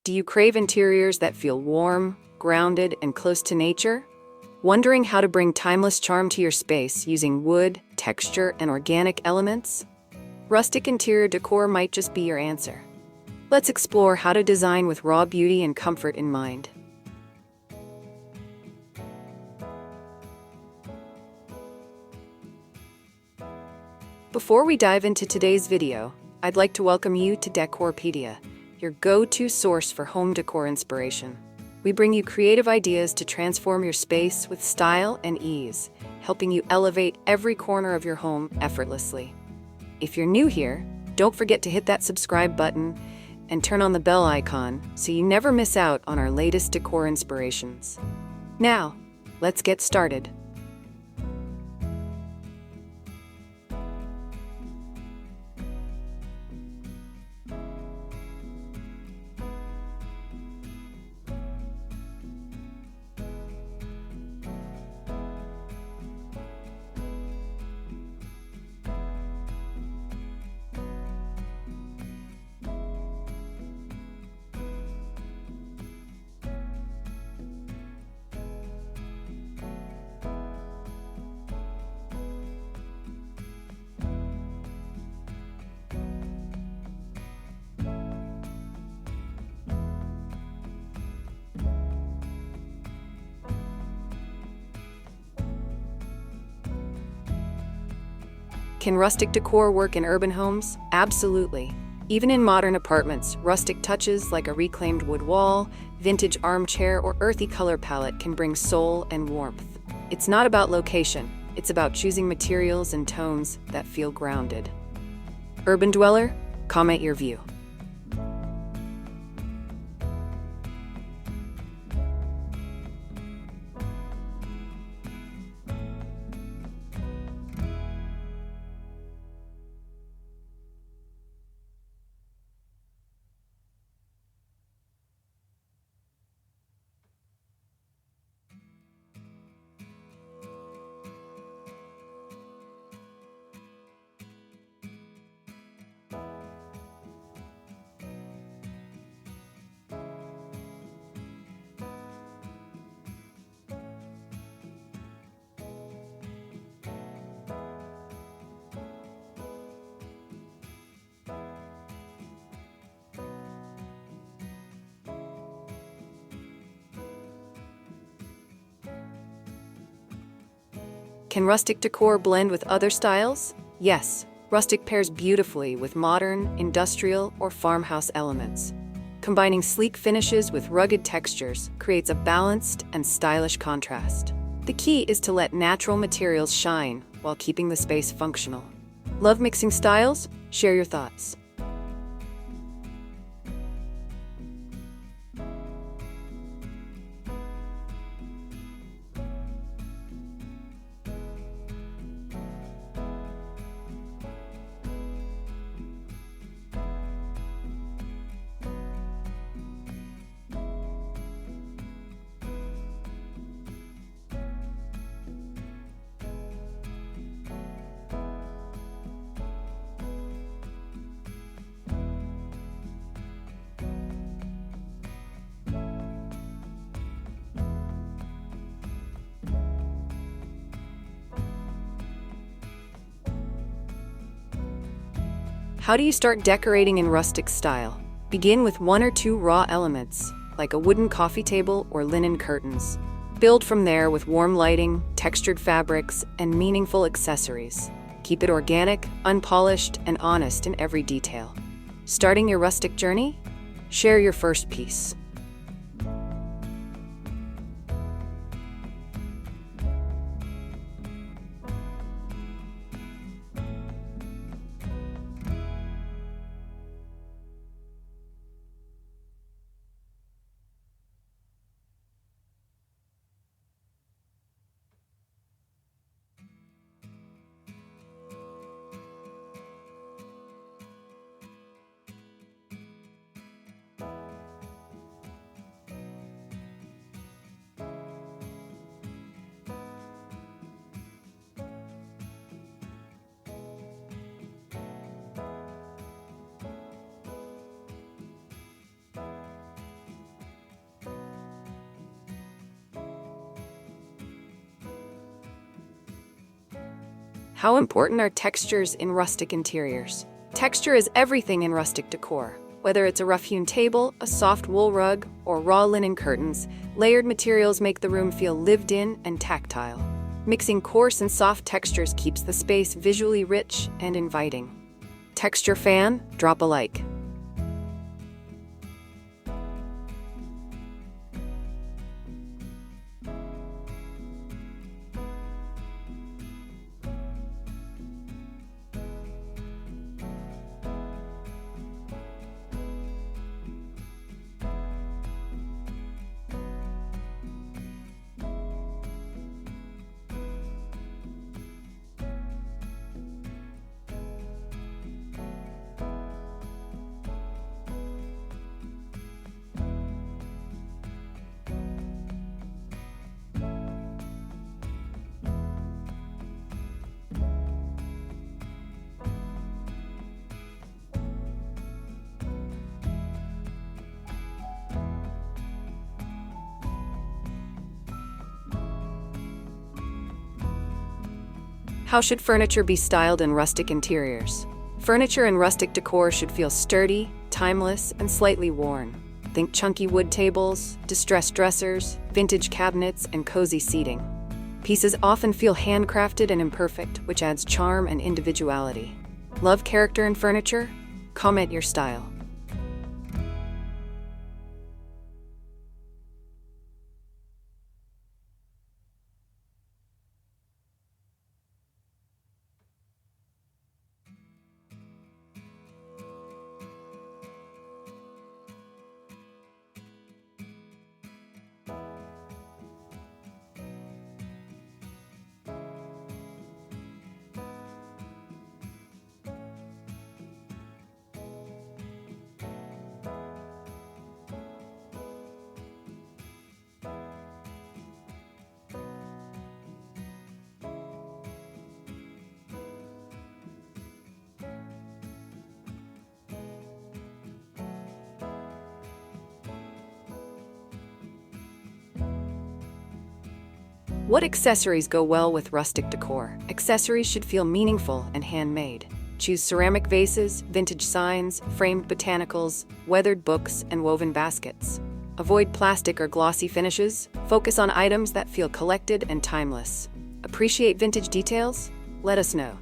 Do you crave interiors that feel warm, grounded, and close to nature? Wondering how to bring timeless charm to your space using wood, texture, and organic elements? Rustic interior decor might just be your answer. Let's explore how to design with raw beauty and comfort in mind. Before we dive into today's video, I'd like to welcome you to Decorpediya, your go-to source for home decor inspiration. We bring you creative ideas to transform your space with style and ease, helping you elevate every corner of your home effortlessly. If you're new here, don't forget to hit that subscribe button and turn on the bell icon so you never miss out on our latest decor inspirations. Now, let's get started. Can rustic decor work in urban homes? Absolutely. Even in modern apartments, rustic touches like a reclaimed wood wall, vintage armchair, or earthy color palette can bring soul and warmth. It's not about location, it's about choosing materials and tones that feel grounded. Urban dweller, comment your view. Can rustic decor blend with other styles? Yes, rustic pairs beautifully with modern, industrial, or farmhouse elements. Combining sleek finishes with rugged textures creates a balanced and stylish contrast. The key is to let natural materials shine while keeping the space functional. Love mixing styles? Share your thoughts. How do you start decorating in rustic style? Begin with one or two raw elements, like a wooden coffee table or linen curtains. Build from there with warm lighting, textured fabrics, and meaningful accessories. Keep it organic, unpolished, and honest in every detail. Starting your rustic journey? Share your first piece. How important are textures in rustic interiors? Texture is everything in rustic decor. Whether it's a rough-hewn table, a soft wool rug, or raw linen curtains, layered materials make the room feel lived in and tactile. Mixing coarse and soft textures keeps the space visually rich and inviting. Texture fan? Drop a like. How should furniture be styled in rustic interiors? Furniture in rustic decor should feel sturdy, timeless, and slightly worn. Think chunky wood tables, distressed dressers, vintage cabinets, and cozy seating. Pieces often feel handcrafted and imperfect, which adds charm and individuality. Love character in furniture? Comment your style. What accessories go well with rustic decor? Accessories should feel meaningful and handmade. Choose ceramic vases, vintage signs, framed botanicals, weathered books, and woven baskets. Avoid plastic or glossy finishes. Focus on items that feel collected and timeless. Appreciate vintage details? Let us know.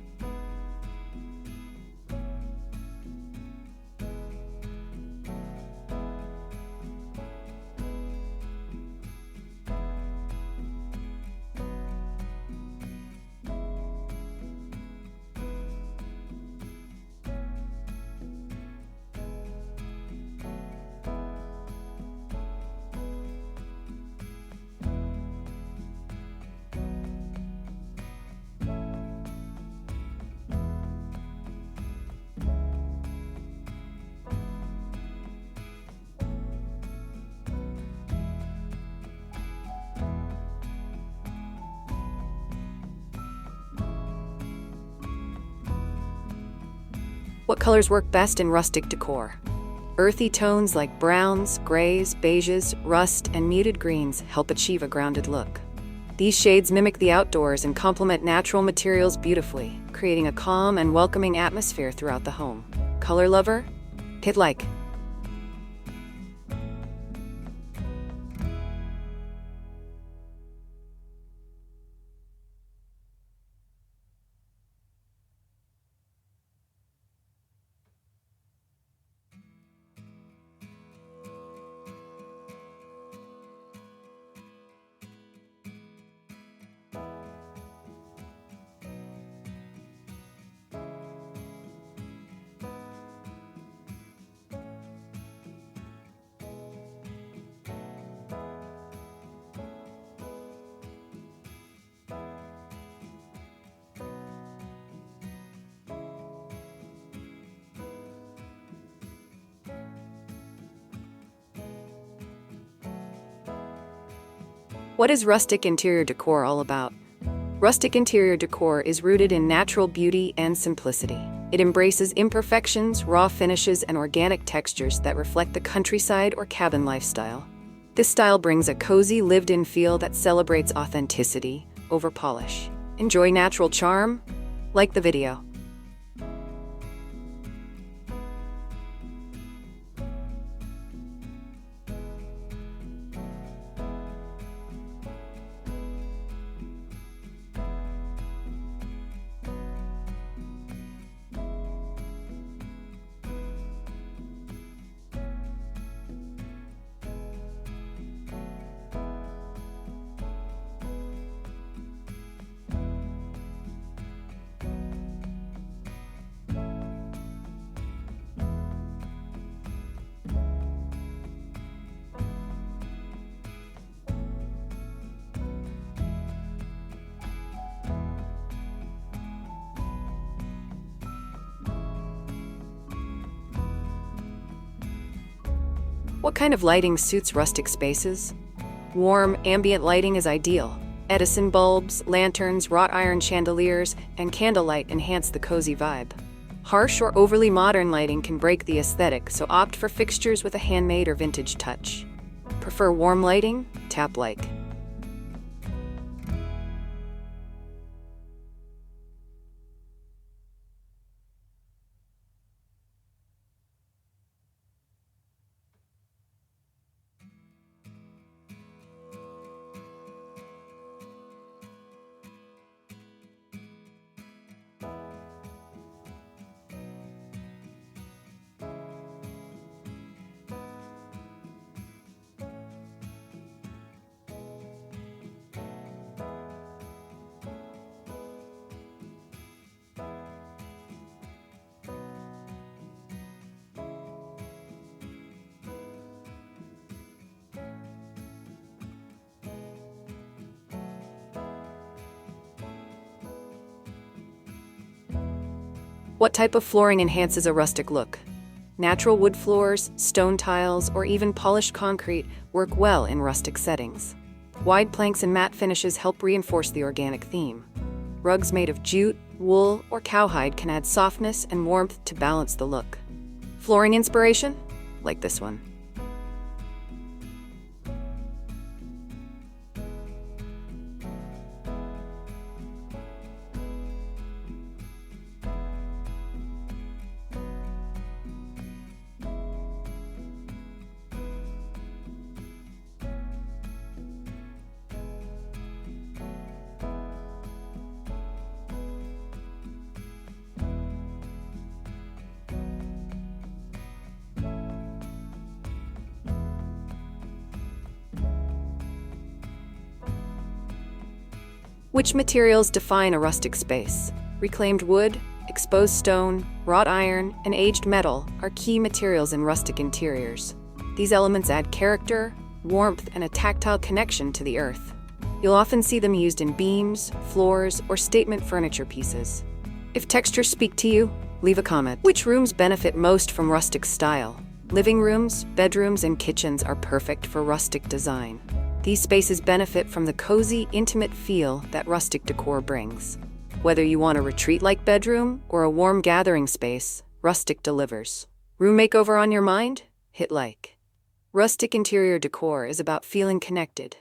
What colors work best in rustic decor? Earthy tones like browns, grays, beiges, rust, and muted greens help achieve a grounded look. These shades mimic the outdoors and complement natural materials beautifully, creating a calm and welcoming atmosphere throughout the home. Color lover? Hit like. What is rustic interior decor all about? Rustic interior decor is rooted in natural beauty and simplicity. It embraces imperfections, raw finishes, and organic textures that reflect the countryside or cabin lifestyle. This style brings a cozy, lived-in feel that celebrates authenticity over polish. Enjoy natural charm? Like the video. What kind of lighting suits rustic spaces? Warm, ambient lighting is ideal. Edison bulbs, lanterns, wrought iron chandeliers, and candlelight enhance the cozy vibe. Harsh or overly modern lighting can break the aesthetic, so opt for fixtures with a handmade or vintage touch. Prefer warm lighting? Tap like. What type of flooring enhances a rustic look? Natural wood floors, stone tiles, or even polished concrete work well in rustic settings. Wide planks and matte finishes help reinforce the organic theme. Rugs made of jute, wool, or cowhide can add softness and warmth to balance the look. Flooring inspiration? Like this one. Which materials define a rustic space? Reclaimed wood, exposed stone, wrought iron, and aged metal are key materials in rustic interiors. These elements add character, warmth, and a tactile connection to the earth. You'll often see them used in beams, floors, or statement furniture pieces. If textures speak to you, leave a comment. Which rooms benefit most from rustic style? Living rooms, bedrooms, and kitchens are perfect for rustic design. These spaces benefit from the cozy, intimate feel that rustic decor brings. Whether you want a retreat-like bedroom or a warm gathering space, Rustic delivers. Room makeover on your mind? Hit like. Rustic interior decor is about feeling connected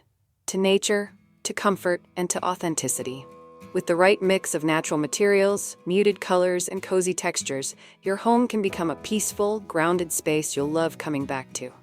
to nature, to comfort, and to authenticity. With the right mix of natural materials, muted colors, and cozy textures, your home can become a peaceful, grounded space you'll love coming back to.